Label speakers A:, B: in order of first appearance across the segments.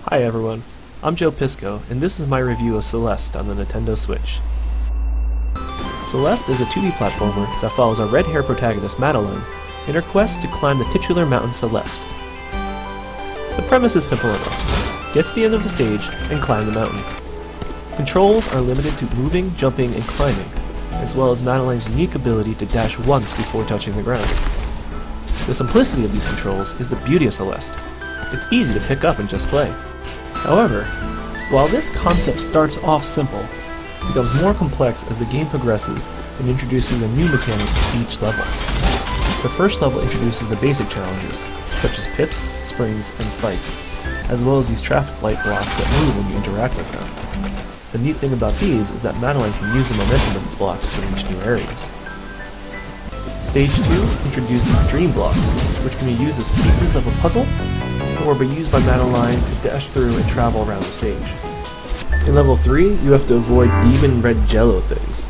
A: Hi everyone, I'm Joe Pisco, and this is my review of Celeste on the Nintendo Switch. Celeste is a 2D platformer that follows our red-haired protagonist Madeline in her quest to climb the titular mountain Celeste. The premise is simple enough. Get to the end of the stage and climb the mountain. Controls are limited to moving, jumping, and climbing, as well as Madeline's unique ability to dash once before touching the ground. The simplicity of these controls is the beauty of Celeste. It's easy to pick up and just play. However, while this concept starts off simple, it becomes more complex as the game progresses and introduces a new mechanic each level. The first level introduces the basic challenges, such as pits, springs, and spikes, as well as these traffic light blocks that move when you interact with them. The neat thing about these is that Madeline can use the momentum of these blocks to reach new areas. Stage 2 introduces dream blocks, which can be used as pieces of a puzzle, or be used by Madeline to dash through and travel around the stage. In level 3, you have to avoid demon red jello things.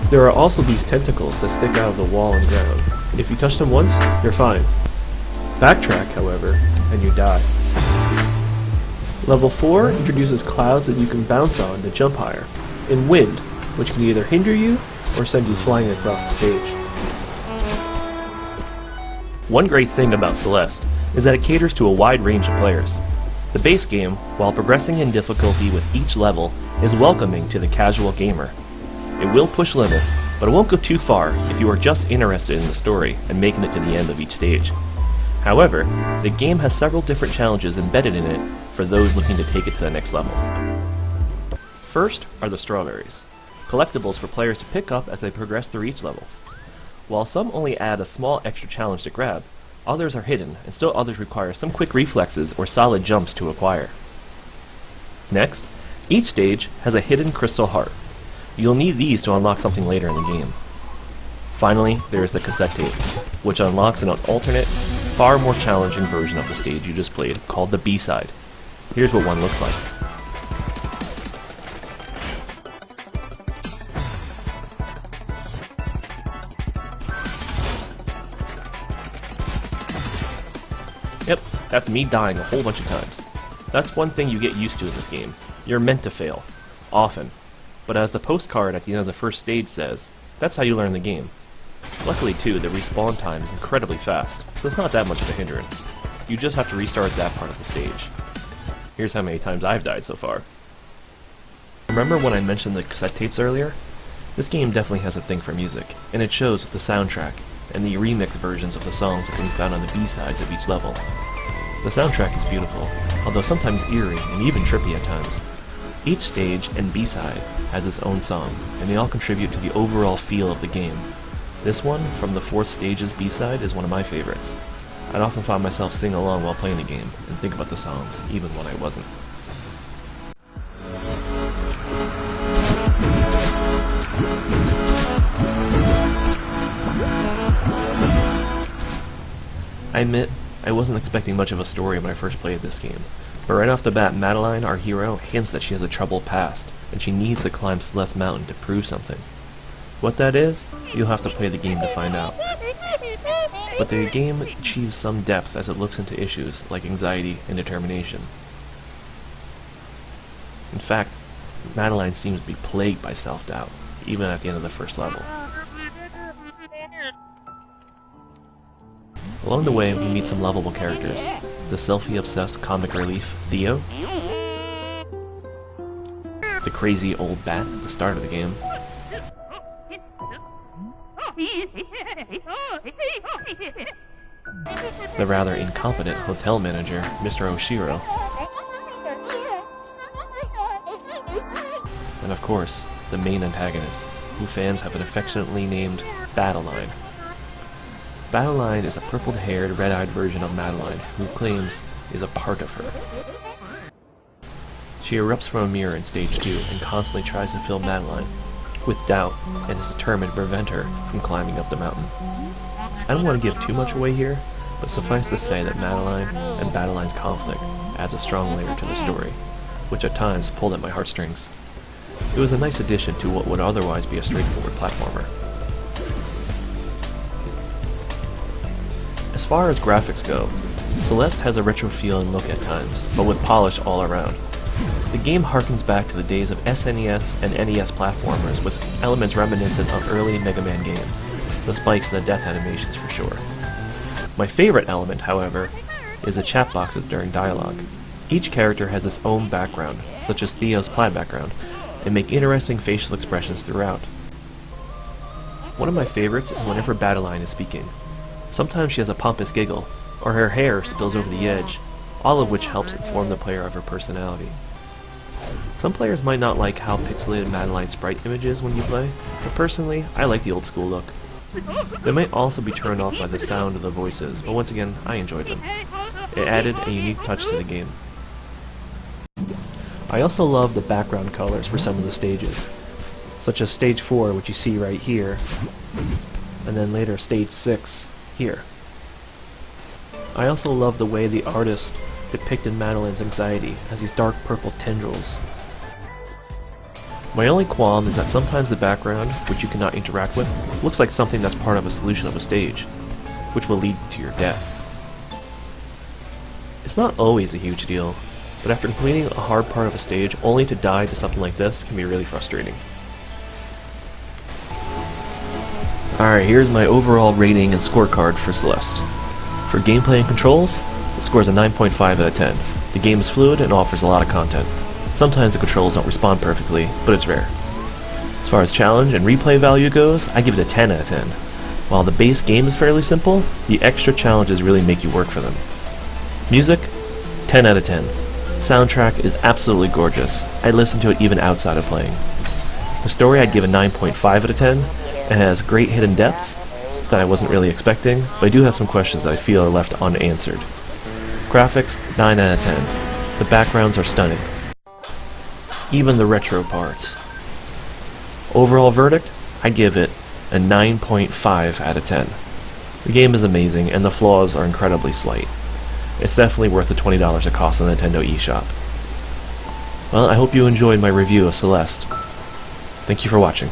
A: There are also these tentacles that stick out of the wall and ground. If you touch them once, you're fine. Backtrack, however, and you die. Level 4 introduces clouds that you can bounce on to jump higher, and wind, which can either hinder you or send you flying across the stage. One great thing about Celeste is that it caters to a wide range of players. The base game, while progressing in difficulty with each level, is welcoming to the casual gamer. It will push limits, but it won't go too far if you are just interested in the story and making it to the end of each stage. However, the game has several different challenges embedded in it for those looking to take it to the next level. First are the strawberries, collectibles for players to pick up as they progress through each level. While some only add a small extra challenge to grab, others are hidden, and still others require some quick reflexes or solid jumps to acquire. Next, each stage has a hidden crystal heart. You'll need these to unlock something later in the game. Finally, there is the cassette tape, which unlocks an alternate, far more challenging version of the stage you just played, called the B-side. Here's what one looks like. Yep, that's me dying a whole bunch of times. That's one thing you get used to in this game. You're meant to fail. Often. But as the postcard at the end of the first stage says, that's how you learn the game. Luckily too, the respawn time is incredibly fast, so it's not that much of a hindrance. You just have to restart that part of the stage. Here's how many times I've died so far. Remember when I mentioned the cassette tapes earlier? This game definitely has a thing for music, and it shows with the soundtrack and the remix versions of the songs that can be found on the B-sides of each level. The soundtrack is beautiful, although sometimes eerie and even trippy at times. Each stage and B-side has its own song, and they all contribute to the overall feel of the game. This one, from the 4th stage's B-side, is one of my favorites. I'd often find myself singing along while playing the game, and think about the songs, even when I wasn't. I admit, I wasn't expecting much of a story when I first played this game, but right off the bat, Madeline, our hero, hints that she has a troubled past, and she needs to climb Celeste Mountain to prove something. What that is, you'll have to play the game to find out. But the game achieves some depth as it looks into issues like anxiety and determination. In fact, Madeline seems to be plagued by self-doubt, even at the end of the first level. Along the way, we meet some lovable characters. The selfie-obsessed comic relief, Theo. The crazy old bat at the start of the game. The rather incompetent hotel manager, Mr. Oshiro. And of course, the main antagonist, who fans have affectionately named Badeline. Badeline is a purple-haired, red-eyed version of Madeline, who claims is a part of her. She erupts from a mirror in stage 2 and constantly tries to fill Madeline with doubt and is determined to prevent her from climbing up the mountain. I don't want to give too much away here, but suffice to say that Madeline and Badeline's conflict adds a strong layer to the story, which at times pulled at my heartstrings. It was a nice addition to what would otherwise be a straightforward platformer. As far as graphics go, Celeste has a retro feel and look at times, but with polish all around. The game harkens back to the days of SNES and NES platformers with elements reminiscent of early Mega Man games, the spikes and the death animations for sure. My favorite element, however, is the chat boxes during dialogue. Each character has its own background, such as Theo's plaid background, and make interesting facial expressions throughout. One of my favorites is whenever Battleline is speaking. Sometimes she has a pompous giggle, or her hair spills over the edge, all of which helps inform the player of her personality. Some players might not like how pixelated Madeline sprite image is when you play, but personally, I like the old school look. They might also be turned off by the sound of the voices, but once again, I enjoyed them. It added a unique touch to the game. I also love the background colors for some of the stages, such as Stage 4, which you see right here, and then later Stage 6, here. I also love the way the artist depicted Madeline's anxiety as these dark purple tendrils. My only qualm is that sometimes the background, which you cannot interact with, looks like something that's part of a solution of a stage, which will lead to your death. It's not always a huge deal, but after completing a hard part of a stage only to die to something like this can be really frustrating. Alright, here's my overall rating and scorecard for Celeste. For gameplay and controls, it scores a 9.5 out of 10. The game is fluid and offers a lot of content. Sometimes the controls don't respond perfectly, but it's rare. As far as challenge and replay value goes, I give it a 10 out of 10. While the base game is fairly simple, the extra challenges really make you work for them. Music, 10 out of 10. Soundtrack is absolutely gorgeous. I'd listen to it even outside of playing. The story I'd give a 9.5 out of 10. It has great hidden depths that I wasn't really expecting, but I do have some questions that I feel are left unanswered. Graphics, 9 out of 10. The backgrounds are stunning. Even the retro parts. Overall verdict, I'd give it a 9.5 out of 10. The game is amazing, and the flaws are incredibly slight. It's definitely worth the $20 it costs on the Nintendo eShop. Well, I hope you enjoyed my review of Celeste. Thank you for watching.